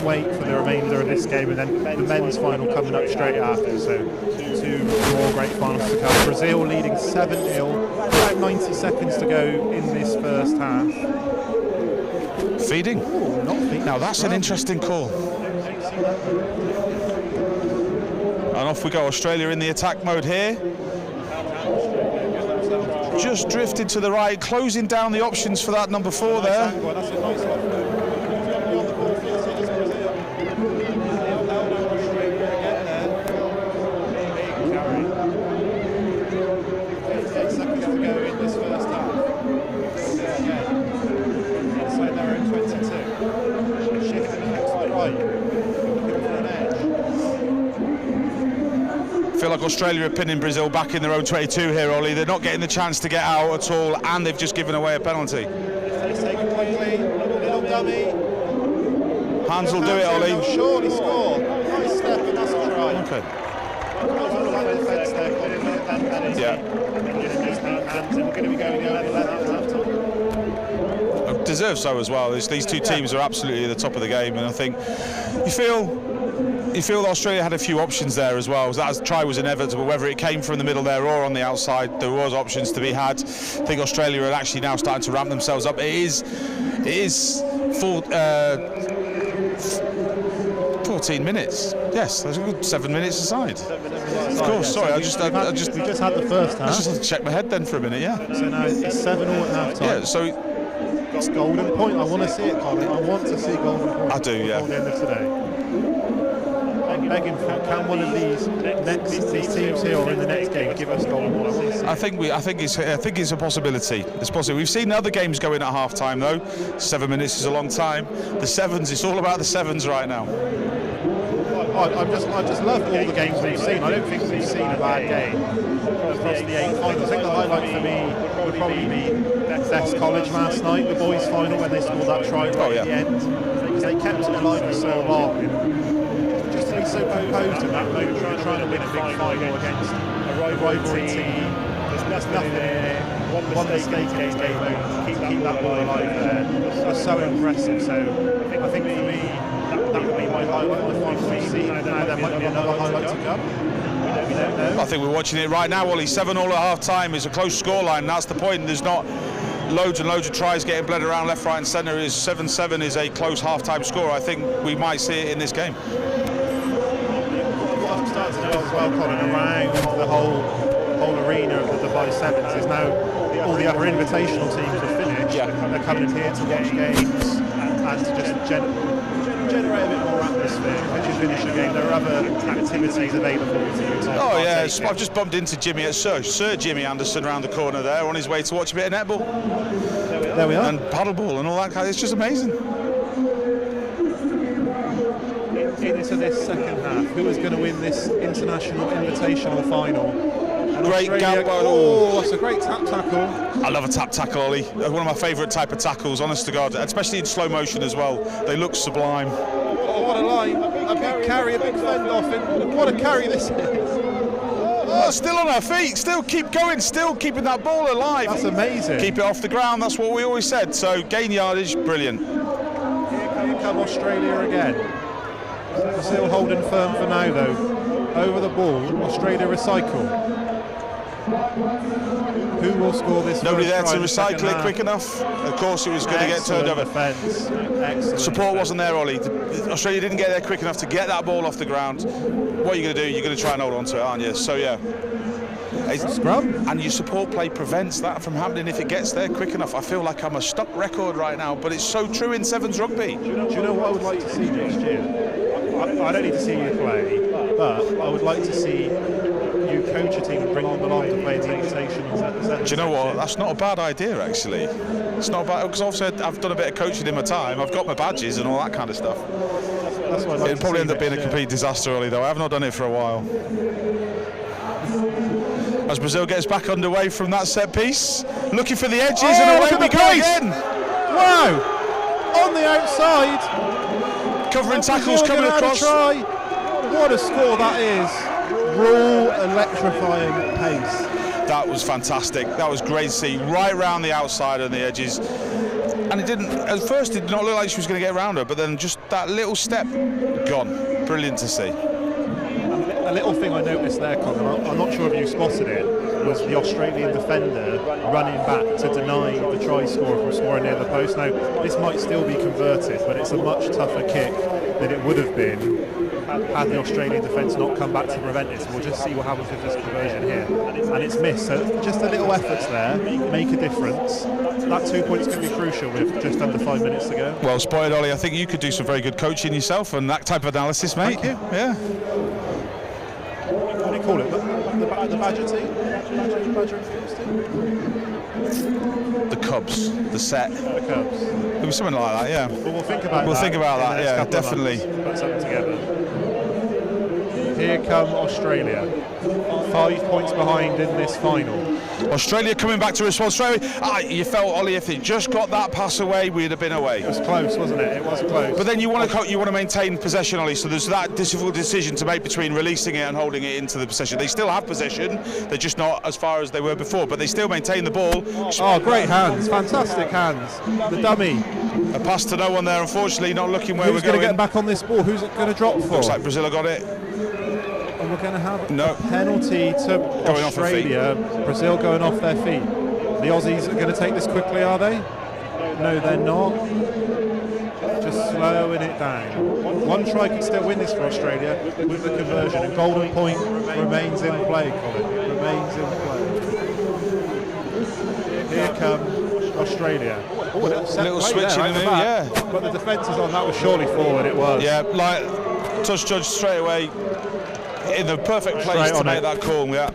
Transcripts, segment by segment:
wait for the remainder of this game, and then the men's final coming up straight after. So 2 more great finals to come. Brazil leading 7-0, about 90 seconds to go in this first half. Feeding? Ooh, not feeding. Now that's an interesting call. And off we go, Australia in the attack mode here. Just drifted to the right, closing down the options for that number 4 there. That's a nice one. I feel like Australia are pinning Brazil back in their own 22 here, Ollie. They're not getting the chance to get out at all, and they've just given away a penalty. Little dummy. Hands will do it, Ollie. They'll surely score. Nice step, and that's a try. Okay. Yeah. We're going to be going over that half-time. Deserves so as well. These 2 teams are absolutely at the top of the game, and I think you feel that Australia had a few options there as well. That try was inevitable, whether it came from the middle there or on the outside. There was options to be had. I think Australia are actually now starting to ramp themselves up. It is 14 minutes. Yes, that's a good 7 minutes aside. Of course. Sorry, we just had the first half. I just had to check my head then for a minute. Yeah. So now it's 7-0 at half time. Yeah. So it's golden point. I want to see it, Colin. I want to see golden point. I do. Yeah. Before the end of today. Begging for, can one of these teams here or in the next game give us golden point? I think it's a possibility. It's possible. We've seen other games go in at half time though. 7 minutes is a long time. The sevens. It's all about the sevens right now. I just love all the games we've seen. I don't think we've seen a bad game across the 8 finals. I think the highlight for me would probably be Best College last night, the boys' final, when they scored that try right at the end. Because they kept it alive for so long. Just to be so composed in that moment, trying to win a big final against a rivalry team. There's nothing in it. One mistake against game mode to keep that ball alive there. That's so impressive. So I think for me, that would be my highlight of the final we've seen. Now there might be another highlight to come. We don't know. I think we're watching it right now, Wally. 7-0 at half time is a close scoreline. That's the point. There's not loads and loads of tries getting bled around left, right and centre. 7-7 is a close half-time score. I think we might see it in this game. What I'm starting to notice as well, Colin, around the whole arena of the Dubai Sevens is now all the other invitational teams are finished. Yeah. They're coming in here to watch games and to just generate a bit more atmosphere. As you finish the game, there are other activities available to you. Oh yeah, I've just bumped into Jimmy at Sir Jimmy Anderson around the corner there, on his way to watch a bit of netball. There we are. And paddleball and all that kind of, it's just amazing. Into this second half, who is going to win this international invitational final? Great gap. Oh, that's a great tap tackle. I love a tap tackle, Ollie. One of my favourite type of tackles, honest to God, especially in slow motion as well. They look sublime. Oh, what a line. A big carry, a big fend off. What a carry this is. Oh, still on our feet, still keep going, still keeping that ball alive. That's amazing. Keep it off the ground, that's what we always said. So gain yardage, brilliant. Here come Australia again. Still holding firm for now though. Over the ball, Australia recycle. Who will score this? Nobody there to recycle it quick enough. Of course it was going to get turned over. Excellent. Support wasn't there, Ollie. Australia didn't get there quick enough to get that ball off the ground. What are you going to do? You're going to try and hold on to it, aren't you? So yeah. Scrum. And your support play prevents that from happening if it gets there quick enough. I feel like I'm a stuck record right now, but it's so true in sevens rugby. Do you know what I would like to see next year? I don't need to see you play, but I would like to see you coach a team and bring them along to play the invitational. Do you know what? That's not a bad idea, actually. It's not bad, because obviously I've done a bit of coaching in my time. I've got my badges and all that kind of stuff. That's what I'd like It'll probably end up being a complete disaster, Ollie, though. I have not done it for a while. As Brazil gets back underway from that set piece, looking for the edges, and away we go again. Wow! On the outside. Covering tackles coming across. What a score that is. Raw, electrifying pace. That was fantastic. That was great to see. Right round the outside and the edges. And it didn't, at first it did not look like she was going to get around her, but then just that little step, gone. Brilliant to see. A little thing I noticed there, Colin, I'm not sure if you spotted it, was the Australian defender running back to deny the try scorer from scoring near the post. Now, this might still be converted, but it's a much tougher kick than it would have been had the Australian defence not come back to prevent it. So we'll just see what happens with this conversion here. And it's missed, so just a little efforts there make a difference. That 2 points can be crucial with just under 5 minutes to go. Well spotted, Ollie. I think you could do some very good coaching yourself and that type of analysis, mate. Thank you. Yeah. What do you call it? The Badger team? Badger team? The Cubs, the set. The Cubs. It was something like that, yeah. Well, we'll think about that. We'll think about that, yeah, couple of definitely. months, put something together. Here come Australia. 5 points behind in this final. Australia coming back to respond straight away. You felt, Ollie, if they just got that pass away, we'd have been away. It was close, wasn't it? It was close. But then you want to maintain possession, Ollie. So there's that difficult decision to make between releasing it and holding it into the possession. They still have possession. They're just not as far as they were before, but they still maintain the ball. Oh, great hands! Fantastic hands. The dummy. A pass to no one there, unfortunately, not looking where we're going. Who's going to get back on this ball? Who's it going to drop for? Looks like Brazil have got it. And we're going to have a penalty to Australia. Brazil going off their feet. The Aussies are going to take this quickly, are they? No, they're not. Just slowing it down. One try can still win this for Australia with the conversion. And golden point remains in play, Colin. Remains in play. Here come Australia. Oh, a little switch in the move, yeah. But the defence is on. That was surely forward, it was. Yeah, like touch judge straight away. In the perfect place to make that call, yeah.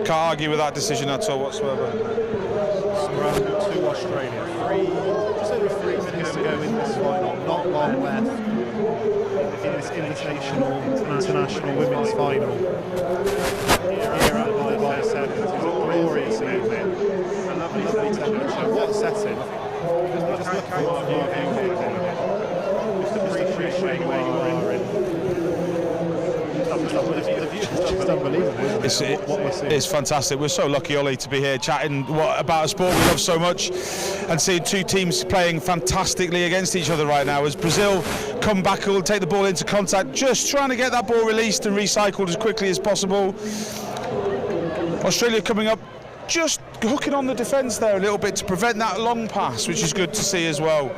Can't argue with that decision at all whatsoever. Scrum to Australia. Just over 3 minutes to go in this final. Not long left in this invitational international women's final. Here at Dubai 7. It was a glorious evening. A lovely temperature. What a setting. Just look out for your view here. Just appreciate where you are. It's unbelievable, isn't it? It's fantastic. We're so lucky, Ollie, to be here chatting about a sport we love so much and seeing two teams playing fantastically against each other right now as Brazil come back and will take the ball into contact, just trying to get that ball released and recycled as quickly as possible. Australia coming up, just hooking on the defence there a little bit to prevent that long pass, which is good to see as well.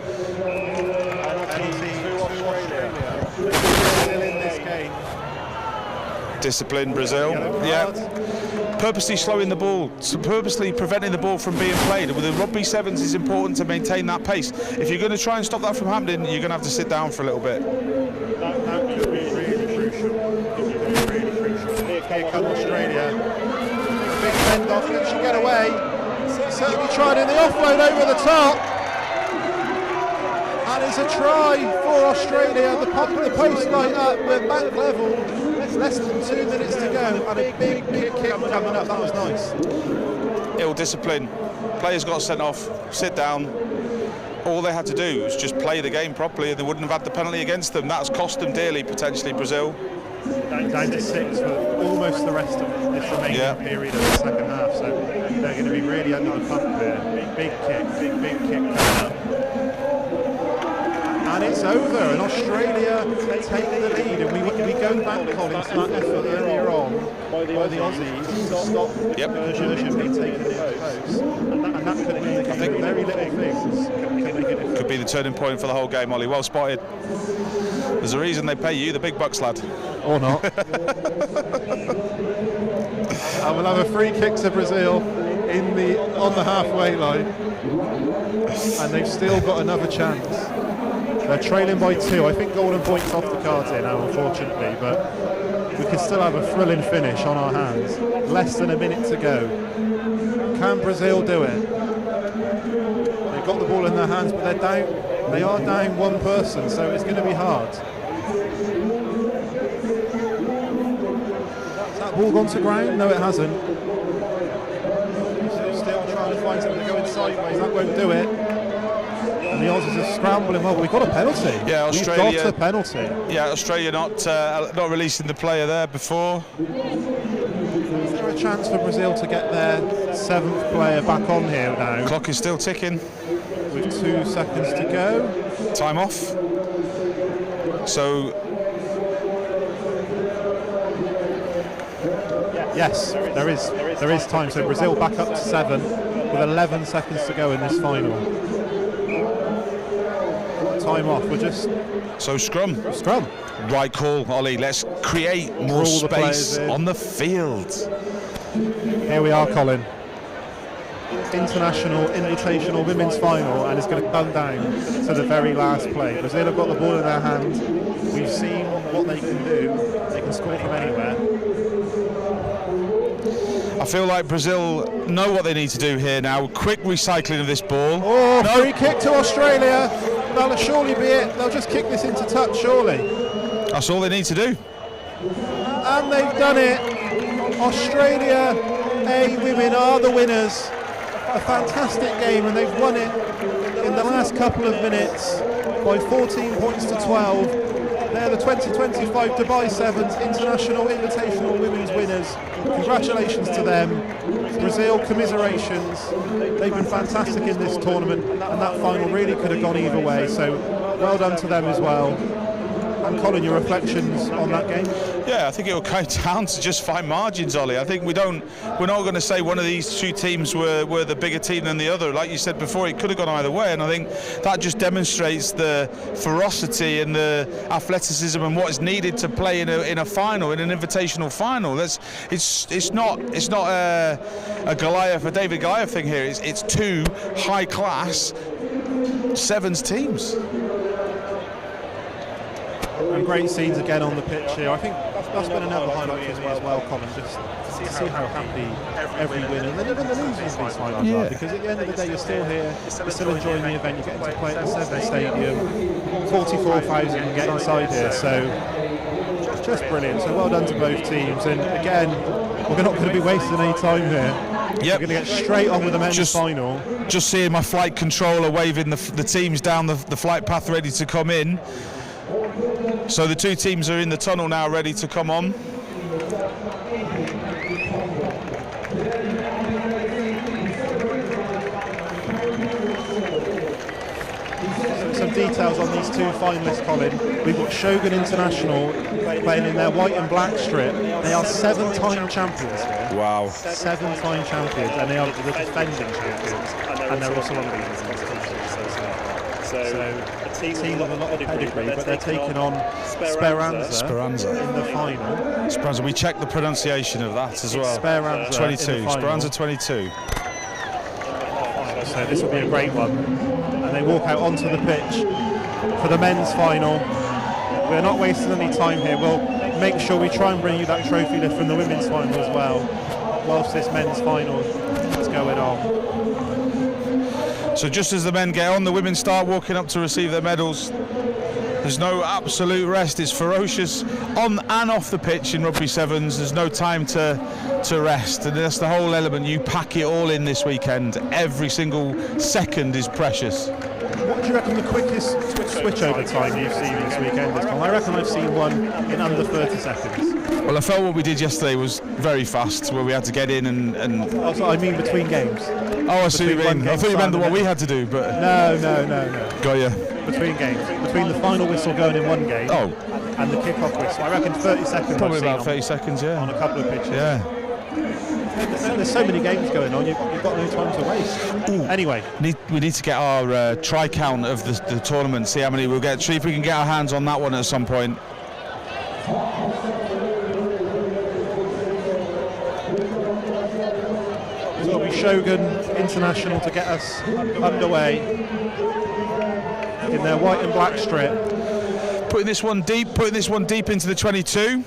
Discipline, Brazil. Yeah. Purposely slowing the ball, purposely preventing the ball from being played. With the rugby sevens, it's important to maintain that pace. If you're going to try and stop that from happening, you're going to have to sit down for a little bit. That could be really crucial. Really crucial. Here comes Australia. Big fend off. Can she get away? Certainly tried in the offload over the top. And it's a try for Australia. The post light up, we're back level. Less than 2 minutes to go, and a big kick coming up. That was nice. Ill discipline. Players got sent off, sit down. All they had to do was just play the game properly, and they wouldn't have had the penalty against them. That's cost them dearly, potentially, Brazil. Down to 6 for almost the rest of this remaining period of the second half, so they're going to be really under the pump there. Big kick coming up. And it's over, and Australia take the lead, and we go back, Colin, to that effort earlier on by the Aussies to stop conversion being taken in close, and that could indicate very little things can make a difference. Could be the turning point for the whole game, Ollie. Well spotted. There's a reason they pay you the big bucks, lad. Or not. And we'll have a free kick to Brazil on the halfway line, and they've still got another chance. They're trailing by 2. I think golden point's off the cards here now, unfortunately, but we can still have a thrilling finish on our hands. Less than a minute to go. Can Brazil do it? They've got the ball in their hands, but they're down. They are down one person, so it's going to be hard. Has that ball gone to ground? No, it hasn't. Still trying to find something going sideways. That won't do it. And the Aussies are scrambling. Well, we've got a penalty. Yeah, Australia. We've got a penalty. Yeah, Australia not releasing the player there before. Is there a chance for Brazil to get their 7th player back on here now? Clock is still ticking. With 2 seconds to go. Time off. So yes, there is time. So Brazil back up to 7 with 11 seconds to go in this final. Time off. We're just scrum. Right call, Ollie. Let's create more space on the field. Here we are, Colin. International Invitational Women's Final, and it's going to come down to the very last play. Brazil have got the ball in their hand. We've seen what they can do. They can score from anywhere. I feel like Brazil know what they need to do here now. Quick recycling of this ball. Oh, no. Free kick to Australia. That'll surely be it. They'll just kick this into touch, surely. That's all they need to do. And they've done it. Australia A women are the winners. A fantastic game, and they've won it in the last couple of minutes by 14 points to 12. They're the 2025 Dubai Sevens International Invitational Women's winners. Congratulations to them. Brazil, commiserations. They've been fantastic in this tournament, and that final really could have gone either way, so well done to them as well. And Colin, your reflections on that game? Yeah, I think it will come down to just fine margins, Ollie. I think we're not going to say one of these two teams were the bigger team than the other. Like you said before, it could have gone either way, and I think that just demonstrates the ferocity and the athleticism and what is needed to play in a final, in an invitational final. It's not a Goliath, a David Goliath thing here. It's two high class sevens teams. And great scenes again on the pitch here. I think that's been another highlight for me as well, Colin, just to see how happy every winner and even the losers in these finals are, because at the end of the day you're still here, you're still enjoying the event, you're getting to play at the Sevens Stadium, 44,000 get inside here, so just brilliant. So well done to both teams, and again, we're not going to be wasting any time here. Yep. We're going to get straight on with the men's final. Just seeing my flight controller waving the teams down the flight path ready to come in. So the two teams are in the tunnel now, ready to come on. Some details on these two finalists, Colin. We've got Shogun International playing in their white and black strip. They are 7-time champions here. Wow. 7-time champions, and they are the defending champions, and they're also on the so a team with a lot of pedigree, but they're taking on Speranza in the final. Speranza, we checked the pronunciation of that as well. Speranza 22. Speranza 22. So this will be a great one. And they walk out onto the pitch for the men's final. We're not wasting any time here. We'll make sure we try and bring you that trophy lift from the women's final as well, whilst this men's final is going on. So just as the men get on, the women start walking up to receive their medals. There's no absolute rest. It's ferocious on and off the pitch in Rugby Sevens. There's no time to rest, and that's the whole element. You pack it all in this weekend. Every single second is precious. What do you reckon the quickest switch over time you've seen this weekend is? I reckon I've seen one in under 30 seconds. Well, I felt what we did yesterday was very fast, where we had to get in and Also, I mean between games. Oh, I see what you mean. I thought you meant what we had to do, but... No. Got you. Between games. Between the final whistle going in one game and the kick-off whistle. I reckon 30 seconds. Probably about 30 seconds, yeah. On a couple of pitches. Yeah. There's so many games going on, you've got no time to waste. Ooh. Anyway. We need to get our try count of the tournament, see how many we'll get. See if we can get our hands on that one at some point. It'll be Shogun International to get us underway in their white and black strip. Putting this one deep into the 22.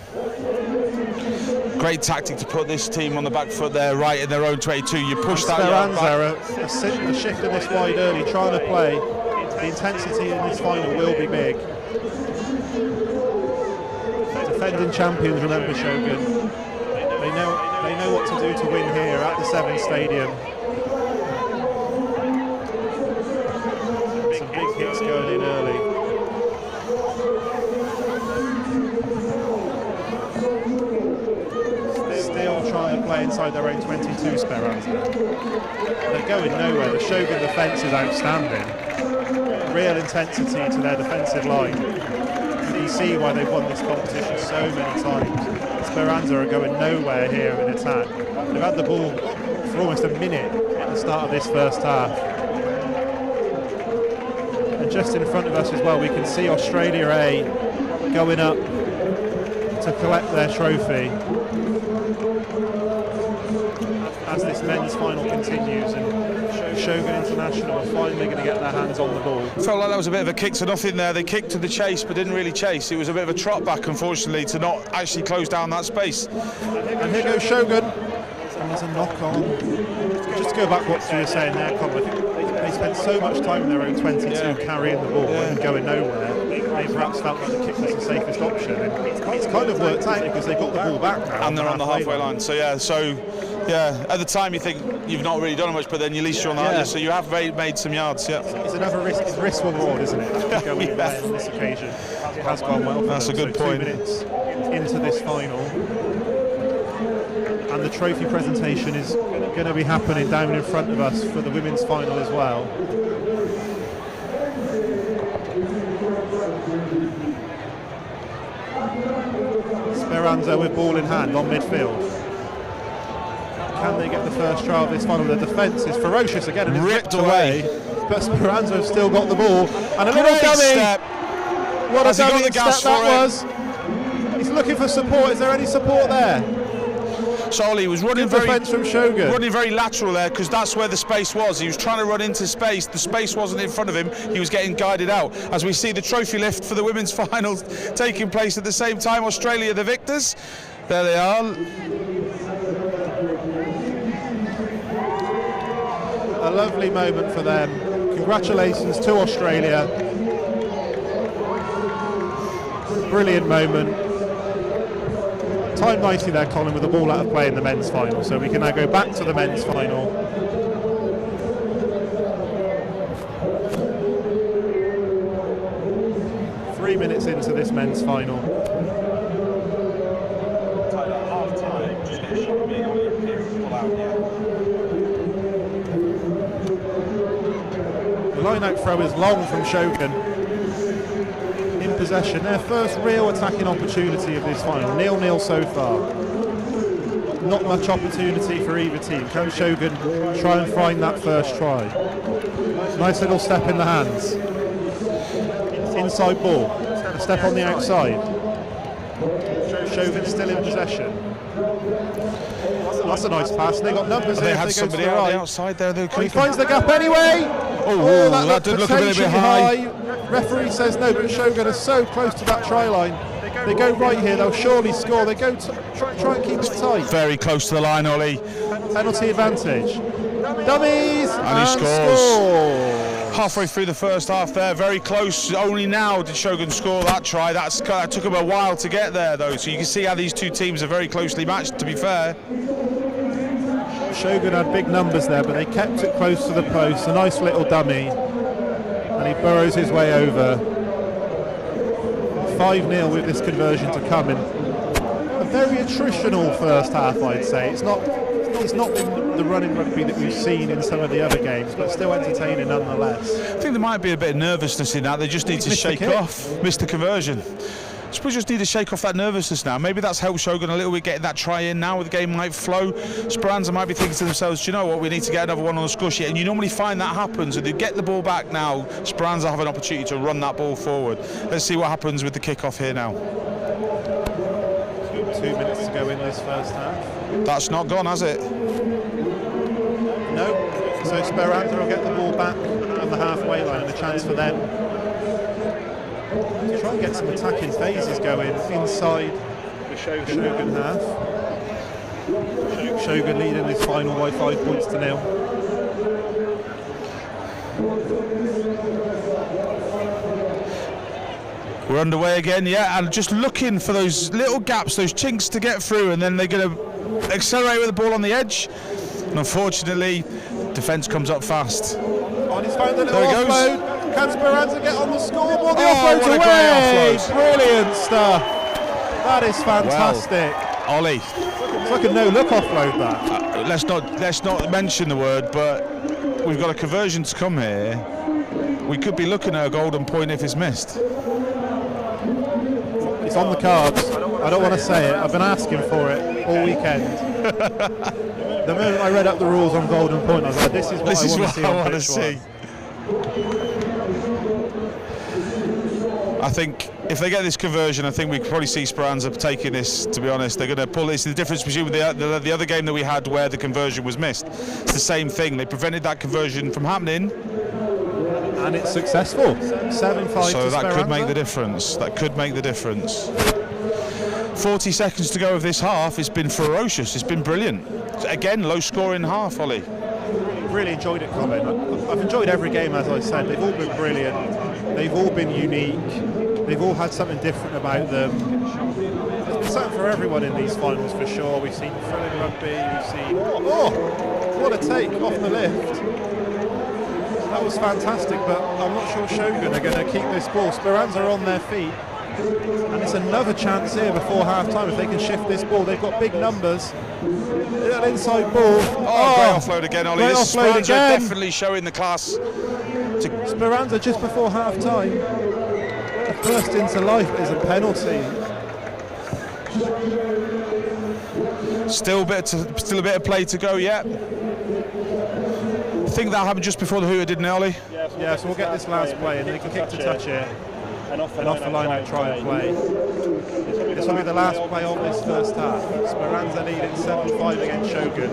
Great tactic to put this team on the back foot there, right in their own 22. You push that yard back. A shift in this wide early, trying to play. The intensity in this final will be big. Defending champions, remember Shogun. They know what to do to win here at the Sevens Stadium. Some big hits going in early. Still trying to play inside their own 22, Speranza. They're going nowhere. The Shogun defence is outstanding. real intensity to their defensive line. You see why they've won this competition so many times. Speranza are going nowhere here in attack. They've had the ball for almost a minute at the start of this first half. And just in front of us as well, we can see Australia A going up to collect their trophy as this men's final continues, and Shogun International are finally going to get their hands on the ball. Felt like that was a bit of a kick to nothing there. They kicked to the chase but didn't really chase. It was a bit of a trot back, unfortunately, to not actually close down that space. And here goes Shogun, and there's a knock on. Just to go back what you were saying there, Colin, I think they spent so much time in their own 22 carrying the ball and going nowhere. They perhaps felt like the kick was the safest option, and it's kind of worked out because they got the ball back now. And they're on the halfway line. So at the time you think you've not really done much, but then at least you're on that, so you have made some yards. It's another risk reward, isn't it? Going away on this occasion, it has gone well for That's them. a good point. 2 minutes into this final, and the trophy presentation is going to be happening down in front of us for the women's final as well. Speranza with ball in hand on midfield. Can they get the first try of this final? The defence is ferocious again and ripped away. But Speranza have still got the ball. And a little dummy. Step. What a dummy step that was. He's looking for support. Is there any support there? Solly was running very lateral there, because that's where the space was. He was trying to run into space. The space wasn't in front of him. He was getting guided out. As we see the trophy lift for the women's finals taking place at the same time, Australia the victors. There they are. A lovely moment for them. Congratulations to Australia. Brilliant moment. Time nicely there, Colin, with the ball out of play in the men's final. So we can now go back to the men's final. Three minutes into this men's final. The line-out throw is long from Shogun. In possession, their first real attacking opportunity of this final. 0-0 so far. Not much opportunity for either team. Can Shogun try and find that first try? Nice little step in the hands. Inside ball. A step on the outside. Shogun still in possession. That's a nice pass. They got numbers here. They had somebody out the outside there. He finds the gap anyway. Oh, that did look a little bit high. Referee says no, but Shogun are so close to that try line. They go right here, they'll surely score. They go try and keep it tight. Very close to the line, Ollie. Penalty advantage. Dummies! And he scores. Halfway through the first half there, very close. Only now did Shogun score that try. That took him a while to get there, though. So you can see how these two teams are very closely matched, to be fair. Shogun had big numbers there, but they kept it close to the post. A nice little dummy. And he burrows his way over. 5-0 with this conversion to come in. A very attritional first half, I'd say. It's not been the running rugby that we've seen in some of the other games, but still entertaining nonetheless. I think there might be a bit of nervousness in that. They just need to shake off. Missed the conversion. I suppose just need to shake off that nervousness now. Maybe that's helped Shogun a little bit, getting that try in now. The game might flow. Speranza might be thinking to themselves, do you know what, we need to get another one on the score sheet. And you normally find that happens. If they get the ball back now, Speranza have an opportunity to run that ball forward. Let's see what happens with the kick-off here now. 2 minutes to go in this first half. That's not gone, has it? No. So Speranza will get the ball back on the halfway line, and a chance for them to try and get some attacking phases going inside the Shogun half. Shogun leading this final by 5 points to 0. We're underway again, and just looking for those little gaps, those chinks to get through, and then they're going to accelerate with the ball on the edge. And unfortunately, defence comes up fast. Oh, and he's found the little offload. Can Speranza get on the scoreboard? The offload's away! a great offload. Brilliant stuff. That is fantastic. Well, Ollie. It's like a no-look offload, that. Let's not mention the word, but we've got a conversion to come here. we could be looking at a golden point if it's missed. It's on the cards. I don't want to say it. I've been asking for it all weekend. The moment I read up the rules on golden point, I was like, this is what I want to see. I think if they get this conversion, I think we could probably see Speranza taking this, to be honest. They're going to pull this. The difference between the other game that we had where the conversion was missed. It's the same thing. They prevented that conversion from happening. And it's successful. 7-5 so to that Speranza. could make the difference. That could make the difference. 40 seconds to go of this half. It's been ferocious. It's been brilliant. Again, low scoring half, Ollie. Really enjoyed it, Colin. I've enjoyed every game, as I said. They've all been brilliant. They've all been unique. They've all had something different about them. There's been something for everyone in these finals, for sure. We've seen thrilling rugby. We've seen... Oh, what a take off the lift. That was fantastic, but I'm not sure Shogun are going to keep this ball. Speranza are on their feet. And it's another chance here before half-time. If they can shift this ball, they've got big numbers. Little inside ball. Oh, great offload again, Ollie. Great offload again. Definitely showing the class. Speranza just before half-time. A burst into life is a penalty. Still a bit of play to go yet. I think that happened just before the hooter, didn't it, Ollie? Yeah, so we'll get this last play and they can kick to touch here. And off the line out try and play. This will be the last play of this first half. Speranza leading 7-5 against Shogun.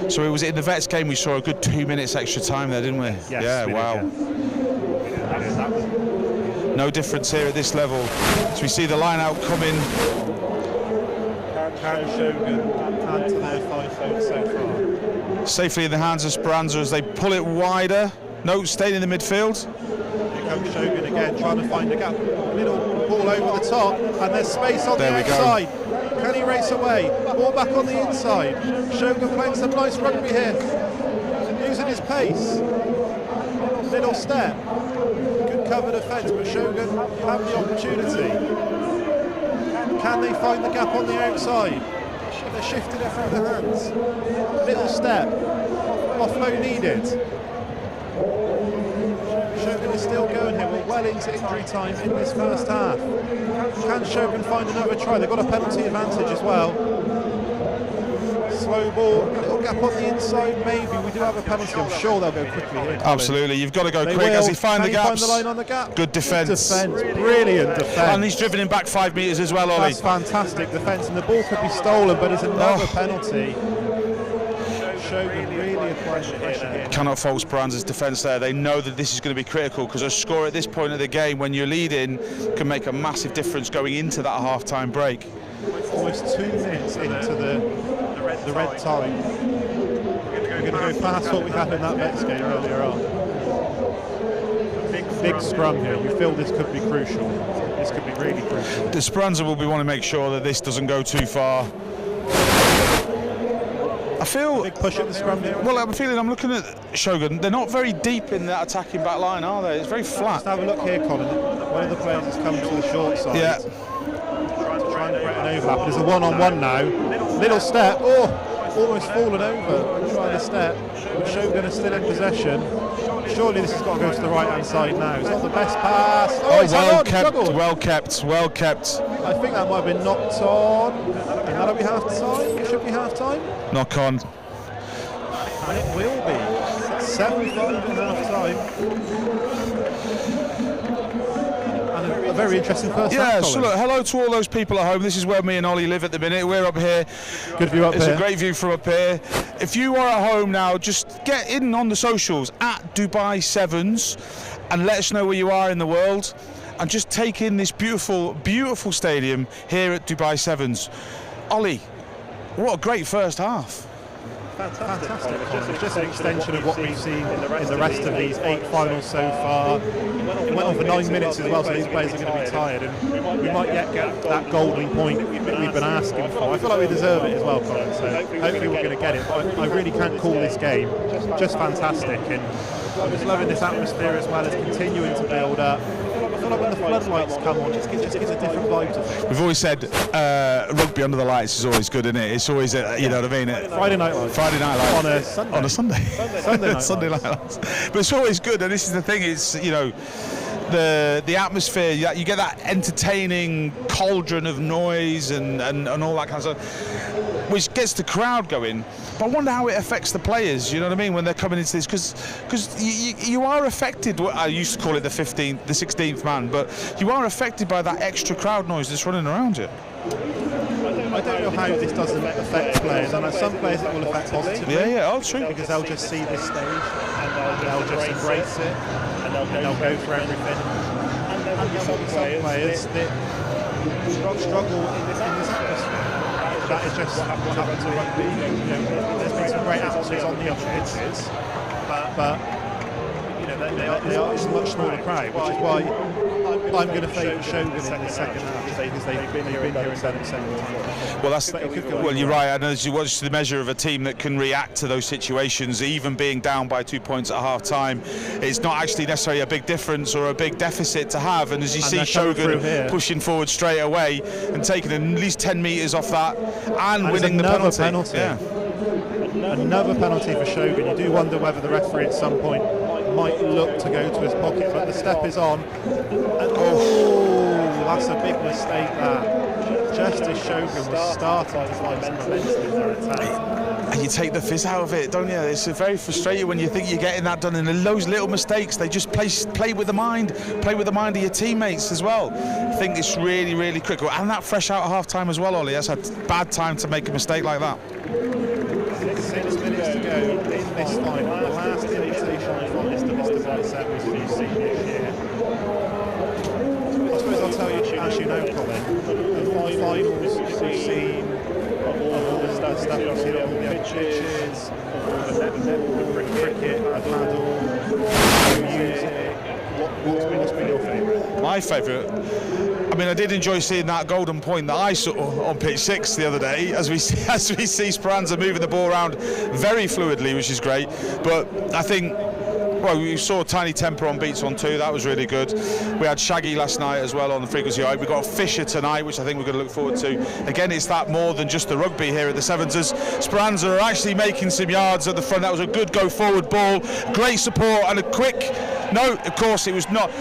So it was in the Vets game we saw a good 2 minutes extra time there, didn't we? Yes, yeah, wow. No difference here at this level. So we see the line out coming. Can Shogun add to their 5 votes so far? Safely in the hands of Speranza as they pull it wider. No, staying in the midfield. Here comes Shogun again, trying to find a gap. Little ball over the top, and there's space on the outside. Can he race away? Ball back on the inside. Shogun playing some nice rugby here, using his pace. Little step. Good cover defence, but Shogun have the opportunity. Can they find the gap on the outside? They're shifting it through the hands. Little step. Offload needed. Shogun is still going here. We're well into injury time in this first half. Can Shogun find another try? They've got a penalty advantage as well. Slow ball, little gap on the inside, maybe. We do have a penalty. I'm sure they'll go quickly here. Absolutely, you've got to go quick as he finds the gaps. Find the line on the gap? Good defence. Brilliant defence. And he's driven him back 5 metres as well, Ollie. That's fantastic defence, and the ball could be stolen, but it's another penalty. Shogun really applying the pressure here. Cannot fault Speranza's defence there. They know that this is going to be critical because a score at this point of the game when you're leading can make a massive difference going into that half-time break. Almost 2 minutes into the red time. We're going to go past what we had in that Mets game earlier on. Big scrum here. You feel this could be crucial. This could be really crucial. The Speranza will be wanting to make sure that this doesn't go too far. I feel big push at the scrum here. Well, I'm looking at Shogun. They're not very deep in that attacking back line, are they? It's very flat. Let's have a look here, Colin. One of the players has come to the short side. Yeah. Trying to create an overlap. There's a one-on-one now. Little step. Oh, almost fallen over. Trying to step. But Shogun is still in possession. Surely this has got to go to the right-hand side now. It's not the best pass. Oh, it's well kept. I think that might have been knocked on. And that'll be half-time. It should be half-time. Knock on. And it will be. 7-5 at half-time. And a very interesting first half. Yeah, so look, hello to all those people at home. This is where me and Ollie live at the minute. We're up here. Good view up here. It's a great view from up here. If you are at home now, just get in on the socials at Dubai Sevens and let us know where you are in the world and just take in this beautiful, beautiful stadium here at Dubai Sevens. Ollie, what a great first half. Fantastic. It's just an extension of what we've seen in the rest of these 8 finals so far. It went on for 9 minutes as well, so these players are going to be tired, and we might yet get that golden point that we've been asking for. I feel like we deserve it as well, Colin, so hopefully we're going to get it. But I really can't call this game just fantastic, and I'm just loving this atmosphere as well as continuing to build up. feel like when the floodlights come on, it just gives a different vibe to things. We've always said rugby under the lights is always good, isn't it? It's always, you know what I mean? Friday night lights. Friday night lights. On a Sunday. Sunday night lights. But it's always good, and this is the thing, it's, you know, the atmosphere, you get that entertaining cauldron of noise and all that kind of stuff, which gets the crowd going. But I wonder how it affects the players, you know what I mean, when they're coming into this, because you are affected. I used to call it the 16th man, but you are affected by that extra crowd noise that's running around you. I don't know how this doesn't affect players, and some players it will affect positively. Oh, true. Because they'll just see this stage and they'll just embrace it and they'll go for everything. And some players that struggle in this atmosphere. That is just what happens to rugby. You know, there's been some great atmospheres on the other pitches, but you know they are a much smaller crowd, which is why I'm going to favour Shogun in the second half, because they've been here and done it several times. Well, you're right. And as you watch the measure of a team that can react to those situations, even being down by 2 points at half time, it's not actually necessarily a big difference or a big deficit to have. And as you see Shogun pushing forward straight away and taking at least 10 metres off that and winning the penalty. Yeah. Another penalty for Shogun. You do wonder whether the referee at some point might look to go to his pocket, but the step is on. And that's a big mistake there. Just as Shogun was starting to find some momentum in their attack. And you take the fizz out of it, don't you? It's very frustrating when you think you're getting that done, and those little mistakes, they just play with the mind of your teammates as well. I think it's really, really critical. And that fresh out at half time as well, Ollie. That's a bad time to make a mistake like that. 6 minutes to go in this final. The last invitation from Mr. Dubai 7 for you see this year. I suppose I'll tell you, as you know, Colin, the finals we've seen of all the stuff you've seen on the pitches, the cricket, the paddle, the music. What's been your favourite? My favourite? I mean, I did enjoy seeing that golden point that I saw on pitch 6 the other day, as we see Speranza moving the ball around very fluidly, which is great. But I think, well, we saw Tiny Temper on beats on 2, that was really good. We had Shaggy last night as well on the frequency height. We've got Fisher tonight, which I think we're going to look forward to. Again, it's that more than just the rugby here at the Sevens, as Speranza are actually making some yards at the front. That was a good go forward ball, great support and a quick... No, of course it was not.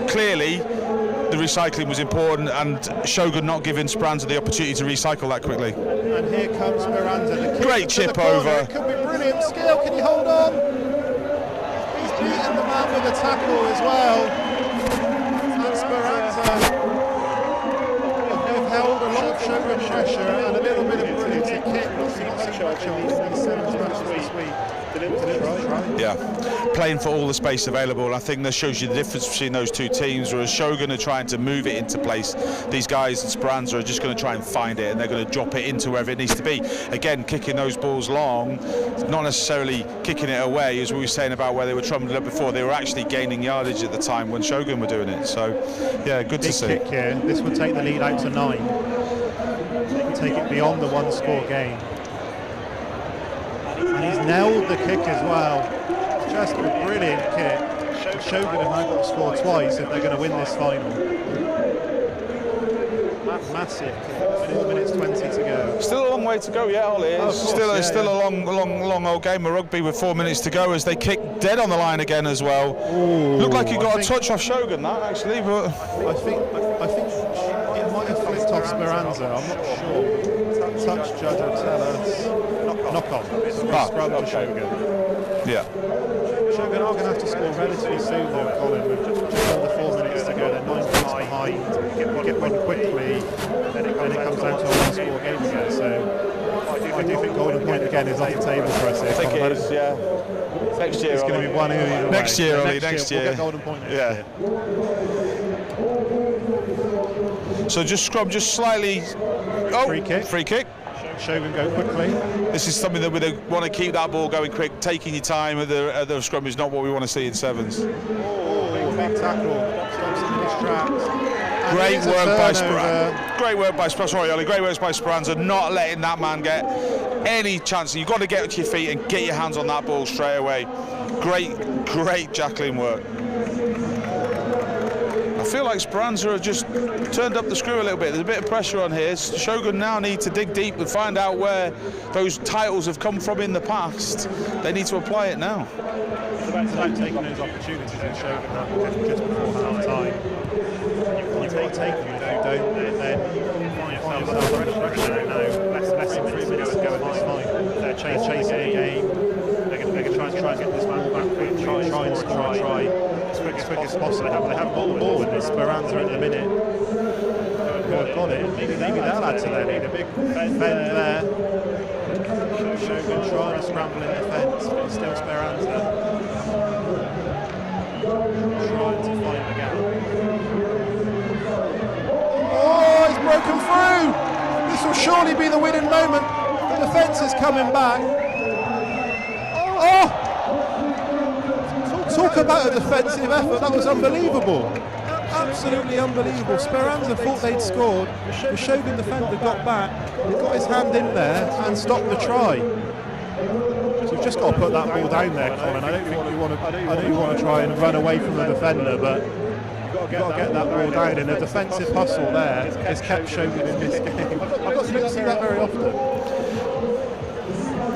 Clearly, the recycling was important, and Shogun not giving Speranza the opportunity to recycle that quickly. And here comes Speranza. Great chip over. It could be brilliant. Skill, can you hold on? He's beaten the man with a tackle as well. And Speranza have held a lot of Shogun pressure and a little bit of brilliance. A kick, not seen much of these Sevens matches this week. Yeah, playing for all the space available, and I think that shows you the difference between those two teams. Whereas Shogun are trying to move it into place, these guys at Speranza are just going to try and find it, and they're going to drop it into wherever it needs to be. Again, kicking those balls long, not necessarily kicking it away, as we were saying about where they were trundling up before. They were actually gaining yardage at the time when Shogun were doing it. So, yeah, good to see. Big kick here. This would take the lead out to 9. Take it beyond the one-score game. And he's nailed the kick as well. Just a brilliant kick. Shogun have now got to score twice if they're going to win this final. Massive kick. 4 minutes 20 to go. Still a long way to go, yeah, Ollie. It's still a long old game of rugby with 4 minutes to go, as they kick dead on the line again as well. Ooh, looked like he got a touch off Shogun, that actually, but I think it might have flicked off Speranza. I'm not sure. Touch judge will tell us. Knock on. Scrum to Shogun. Yeah. Shogun are going to have to score relatively soon though, Colin, with just under 4 minutes to go. They're 9 points behind. Get one quickly, and then it comes down to a one-score game again. So I do think Golden Point again is off the table for us here. I think it is, yeah. Next year, it's going to be one either next way. year, So Ollie, next year. We'll get Golden Point next year. So just scrum, just slightly. Oh, free kick. Shogun go quickly. This is something that we want to keep that ball going quick. Taking your time at the scrum is not what we want to see in Sevens. Oh, big tackle. Stops him in his tracks. Great work by Speranza. Great work by Speranza. Sorry, Ollie. Great work by Speranza, not letting that man get any chance. You've got to get to your feet and get your hands on that ball straight away. Great jackling work. I feel like Speranza have just turned up the screw a little bit. There's a bit of pressure on here. Shogun now need to dig deep and find out where those titles have come from in the past. They need to apply it now. It's about taking those opportunities and Shogun have just before half time. You've got to take them, if you don't, then you find yourself under pressure now. Less than 3 minutes to go in this fight. They're chasing a game. They're going to try and get this man back quick, try as quick as possible. They haven't got the ball with this Speranza at the minute. They've got it. Maybe they'll add to their lead. A big defend there. Shogun trying to scramble in defence, but it's still Speranza trying to find the gap. Oh, he's broken through! This will surely be the winning moment. The defence is coming back. Oh! Talk about a defensive effort, that was unbelievable. Absolutely unbelievable. Speranza thought they'd scored. The Shogun defender got back, he got his hand in there and stopped the try. So you've just got to put that ball down there, Colin. I don't think you want to. I know you want to try and run away from the defender, but you've got to get that ball down. And a defensive hustle there has kept Shogun in this game. You don't see that very often.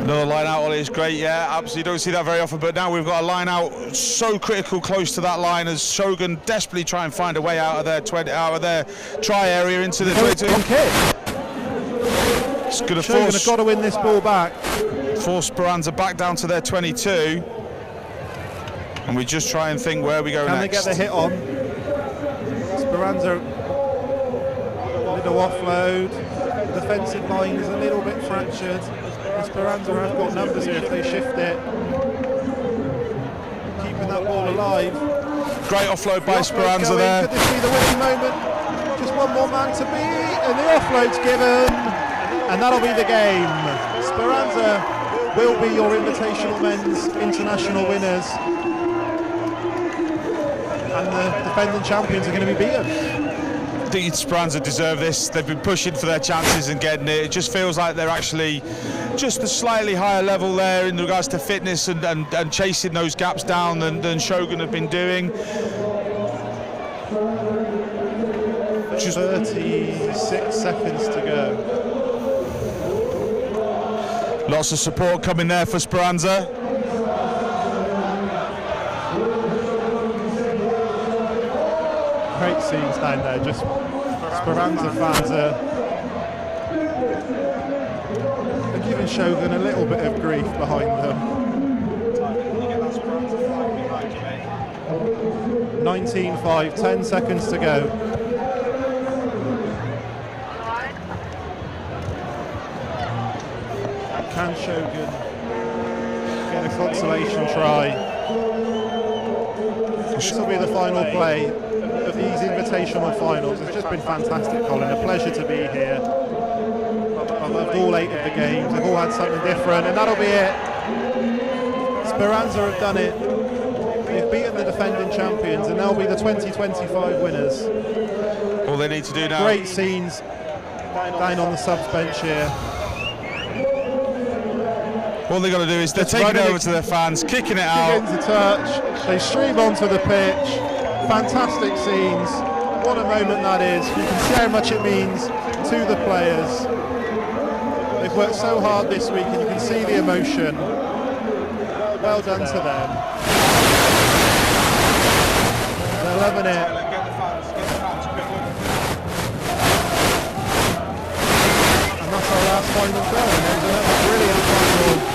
Another line out, Ollie, is great, yeah, absolutely don't see that very often, but now we've got a line out so critical close to that line as Shogun desperately try and find a way out of their try area into the 22. It's going to Shogun have got to win this ball back. Force Speranza back down to their 22, and we just try and think where we go next. Can they get the hit on? Speranza, a little offload, the defensive line is a little bit fractured. Speranza have got numbers here if they shift it. Keeping that ball alive. Great offload by Speranza there. Could this be the winning moment? Just one more man to beat, and the offload's given, and that'll be the game. Speranza will be your Invitational Men's International winners, and the defending champions are going to be beaten. I think Speranza deserve this. They've been pushing for their chances and getting it. It just feels like they're actually just a slightly higher level there in regards to fitness and chasing those gaps down than Shogun have been doing. Just 36 seconds to go. Lots of support coming there for Speranza. Great scenes down there, just Speranza fans are giving Shogun a little bit of grief behind them. 19-5, 10 seconds to go. Can Shogun get a consolation try? This will be the final play of these invitational finals. It's just been fantastic, Colin. A pleasure to be here. I've loved all 8 of the games. They've all had something different, and that'll be it. Speranza have done it. They've beaten the defending champions, and they'll be the 2025 winners. All they need to do now. Great scenes down on the subs bench here. All they've got to do is they're taking it over to their fans, kicking it out. Into touch. They stream onto the pitch. Fantastic scenes. What a moment that is. You can see how much it means to the players. They've worked so hard this week and you can see the emotion. Well done to them. They're loving it. And that's our last final goal. There's another brilliant final.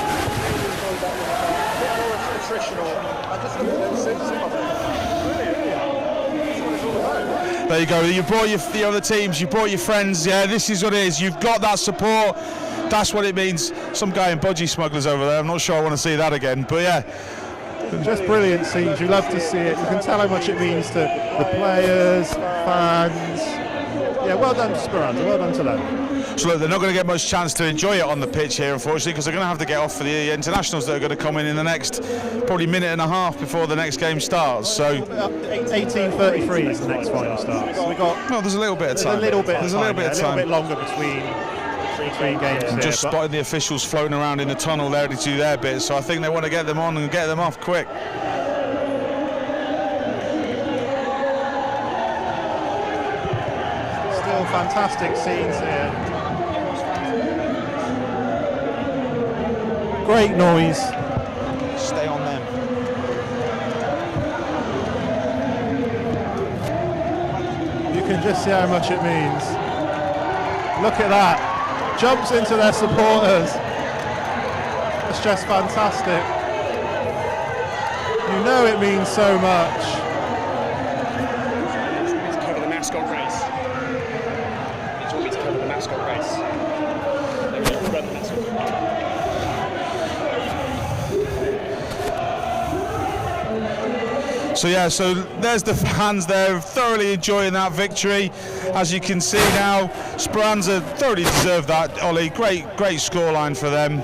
There you go. You brought the other teams, you brought your friends. Yeah, this is what it is. You've got that support. That's what it means. Some guy in budgie smugglers over there. I'm not sure I want to see that again. But yeah, just brilliant scenes. You love to see it. You can tell how much it means to the players, fans. Yeah, well done to Speranza. Well done to them. So look, they're not going to get much chance to enjoy it on the pitch here, unfortunately, because they're going to have to get off for the internationals that are going to come in the next probably minute and a half before the next game starts. So 18:33 is the next final start. So we got. No, there's a little bit of time. There's a little bit of time. A little bit longer between games. I'm just spotting the officials floating around in the tunnel there to do their bit. So I think they want to get them on and get them off quick. fantastic scenes here. Great noise. Stay on them. You can just see how much it means. Look at that. Jumps into their supporters. It's just fantastic. You know it means so much. It's cover the mascot race. It's always cover the mascot race. They will run the mascot race. So yeah, so there's the fans there thoroughly enjoying that victory. As you can see now, Speranza thoroughly deserved that, Ollie. Great scoreline for them.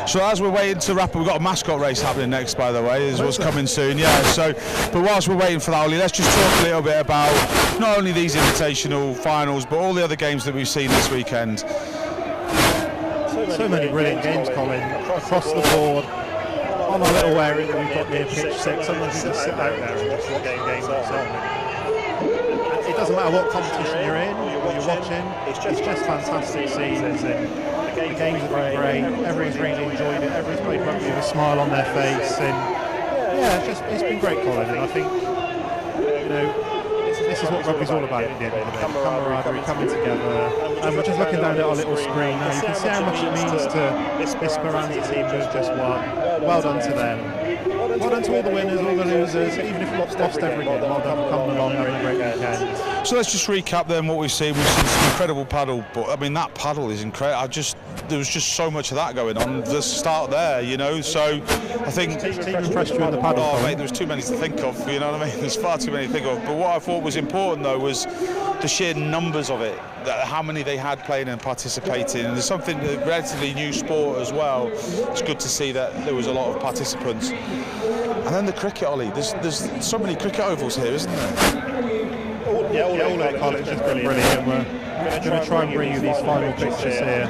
So as we're waiting to wrap up, we've got a mascot race happening next, by the way, is what's coming soon, yeah. So, but whilst we're waiting for that, Ollie, let's just talk a little bit about not only these invitational finals, but all the other games that we've seen this weekend. So many brilliant games, Colin, across the board. On a little area that we've got near pitch 6, sometimes you just sit out there and watch the game that's on. It doesn't matter what competition you're in or you're watching, it's just fantastic seasons. The games have been great, everyone's really enjoyed it, everyone's played rugby with a smile on their face, and yeah, it's been great, Colin, and I think, you know, this is what rugby's all about at the end of the day. Camaraderie, coming together, and we're just looking down at our little screen now. You can see how much it means to this Speranza team who's just won. Well done to them. Well done to all the winners, all the losers, even if we've lost every game. Well done for coming along, having a great weekend. So let's just recap then what we've seen. We've seen some incredible paddle, but I mean that paddle is incredible. There was just so much of that going on. The start there, you know. So I think team impressed you in the paddle. Oh mate, there was too many to think of. You know what I mean? There's far too many to think of. But what I thought was important though was the sheer numbers of it. How many they had playing and participating. And there's something relatively new sport as well. It's good to see that there was a lot of participants. And then the cricket, Ollie. There's so many cricket ovals here, isn't there? All of college has been brilliant. We're going to try and bring you these final pictures here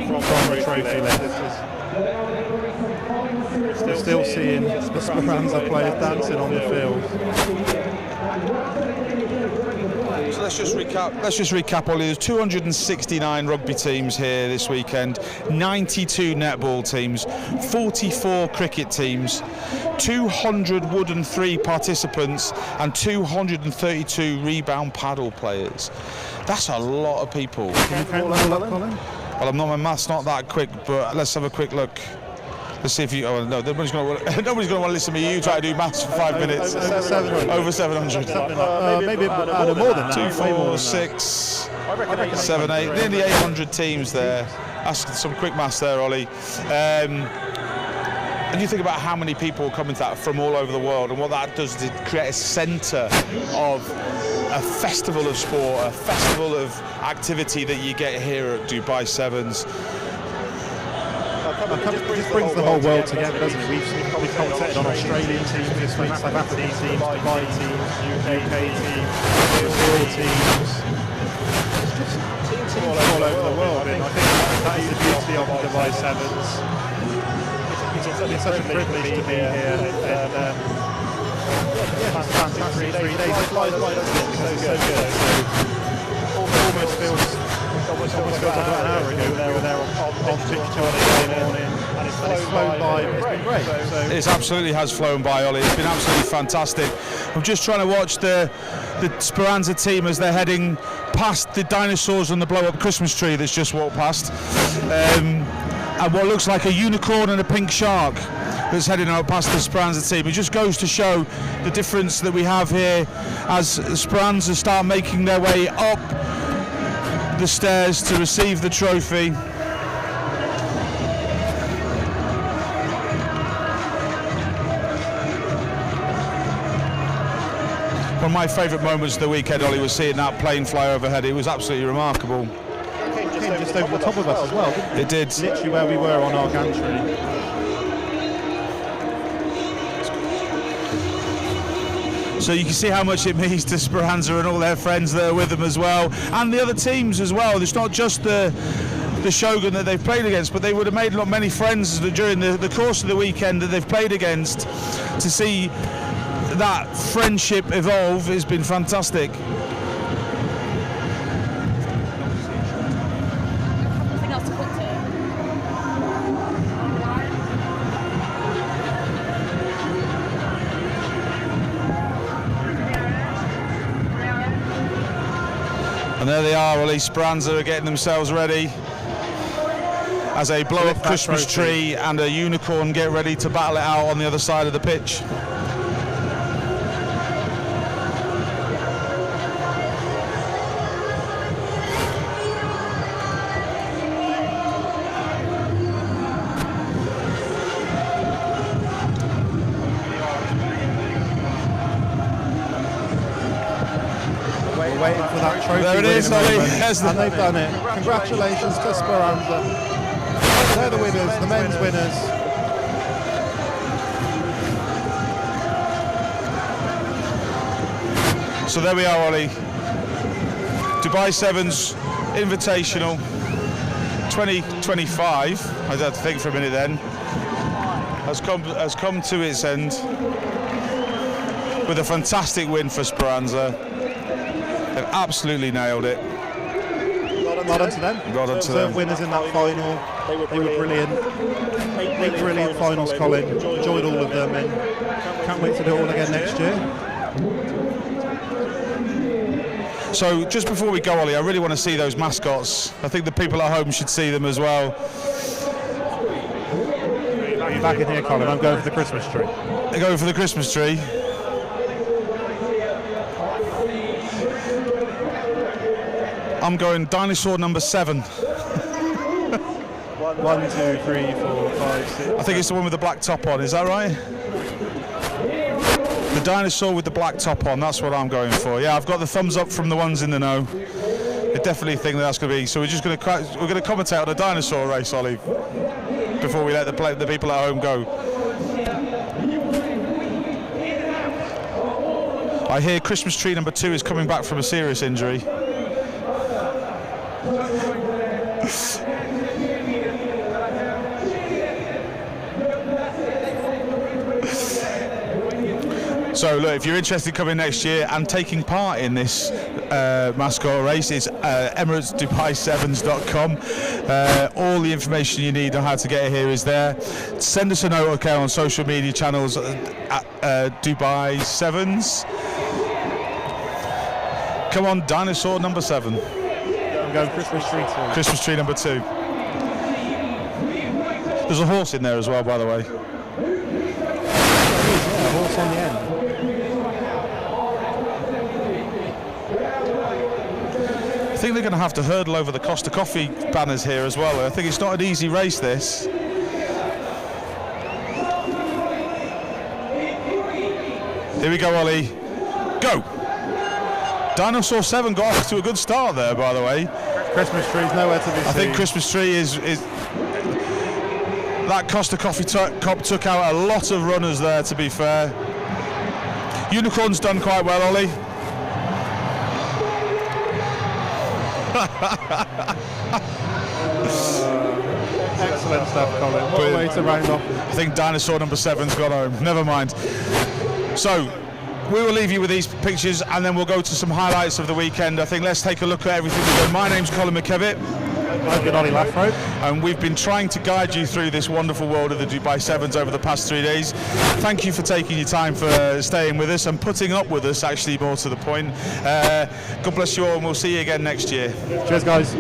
from the trophy list. We're still seeing the Speranza players dancing on the field. So let's just recap, Ollie. There's 269 rugby teams here this weekend, 92 netball teams, 44 cricket teams, 200 wooden 3 participants, and 232 rebound paddle players. That's a lot of people. Can you count that up, Colin? Well, my math's not that quick, but let's have a quick look. Let's see if you. Oh no, nobody's going to want to listen to me. You try to do maths for 5 minutes. Over 700. Maybe more than that. 2, 4, 6, 7, 8. Nearly 800 teams there. That's some quick maths there, Ollie. And you think about how many people come into that from all over the world, and what that does is create a centre of a festival of sport, a festival of activity that you get here at Dubai Sevens. It just brings the whole world together, doesn't it? We've commentated on Australian teams this week, South African teams, Dubai teams, UK teams, Brazil teams. It's just teams all over the world, and I think that is the beauty of the Dubai Sevens. It's such a privilege to be here, and fantastic 3 days. It flies by, doesn't it? Because it's so good. Almost feels like an hour ago we were there on pitch 2 morning, and it's flown by. It's been great. It absolutely has flown by, Ollie. It's been absolutely fantastic. I'm just trying to watch the Speranza team as they're heading past the dinosaurs and the blow-up Christmas tree that's just walked past, and what looks like a unicorn and a pink shark that's heading out past the Speranza team. It just goes to show the difference that we have here as Speranza start making their way up the stairs to receive the trophy. One of my favourite moments of the weekend, Ollie, was seeing that plane fly overhead. It was absolutely remarkable. It came just over the top of us as well, didn't it? It did. Literally where we were on our gantry. So you can see how much it means to Speranza and all their friends that are with them as well, and the other teams as well. It's not just the Shogun that they've played against, but they would have made many friends during the course of the weekend that they've played against, to see that friendship evolve has been fantastic. Nothing else to put to. And there they are, Ollie. Speranza are getting themselves ready as a blow-up Christmas tree and a unicorn get ready to battle it out on the other side of the pitch. Waiting for that trophy. There it is, Ollie. And they've done it. Congratulations to Speranza. They're the winners, the men's winners. So there we are, Ollie. Dubai Sevens Invitational 2025. I had to think for a minute then. Has come to its end with a fantastic win for Speranza. They've absolutely nailed it. Well done to them. Well done to them. Winners in that final. They were brilliant. 8 brilliant finals, Colin. Enjoyed all of them and can't wait to do it all again next year. So just before we go, Ollie, I really want to see those mascots. I think the people at home should see them as well. You're back in here, Colin. I'm going for the Christmas tree. They're going for the Christmas tree. I'm going dinosaur number 7. 1, 2, 3, 4, 5, 6. I think it's the one with the black top on, is that right? The dinosaur with the black top on, that's what I'm going for. Yeah, I've got the thumbs up from the ones in the know. I definitely think that's going to be. So we're going to commentate on a dinosaur race, Ollie, before we let the people at home go. I hear Christmas tree number 2 is coming back from a serious injury. So look, if you're interested in coming next year and taking part in this mascot race, it's Emirates Dubai Sevens.com. All the information you need on how to get here is there. Send us a note, okay, on social media channels at Dubai Sevens. Come on, dinosaur number 7. I'm going Christmas tree 2. Christmas tree number 2. There's a horse in there as well, by the way. Yeah, a horse on the end. I think they're going to have to hurdle over the Costa Coffee banners here as well. I think it's not an easy race, this. Here we go, Ollie. Go! Dinosaur 7 got off to a good start there, by the way. Christmas tree's nowhere to be seen. I think Christmas tree is that Costa Coffee Cup took out a lot of runners there, to be fair. Unicorn's done quite well, Ollie. Excellent stuff, Colin. What a way to round off. I think dinosaur number 7's gone home. Never mind. So we will leave you with these pictures and then we'll go to some highlights of the weekend. I think let's take a look at everything we've done. My name's Colin McKevitt. I've been Ollie Lathrope. And we've been trying to guide you through this wonderful world of the Dubai Sevens over the past 3 days. Thank you for taking your time for staying with us and putting up with us, actually, more to the point. God bless you all, and we'll see you again next year. Cheers, guys.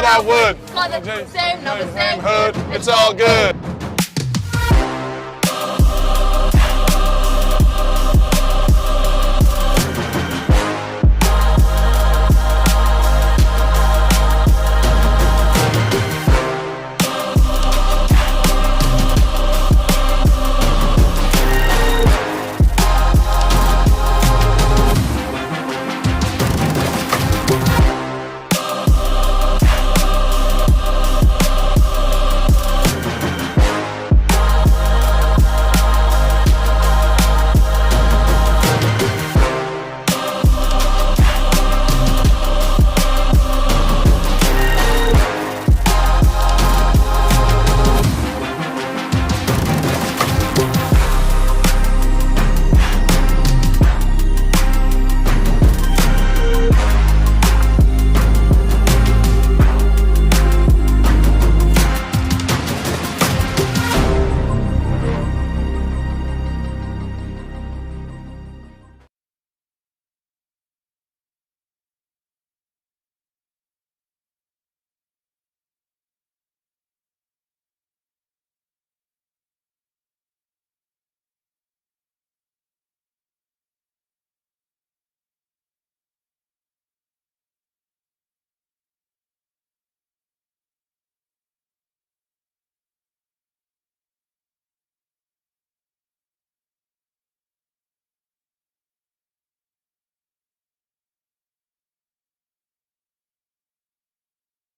that wood. Got the same, not the same Hood, it's all good.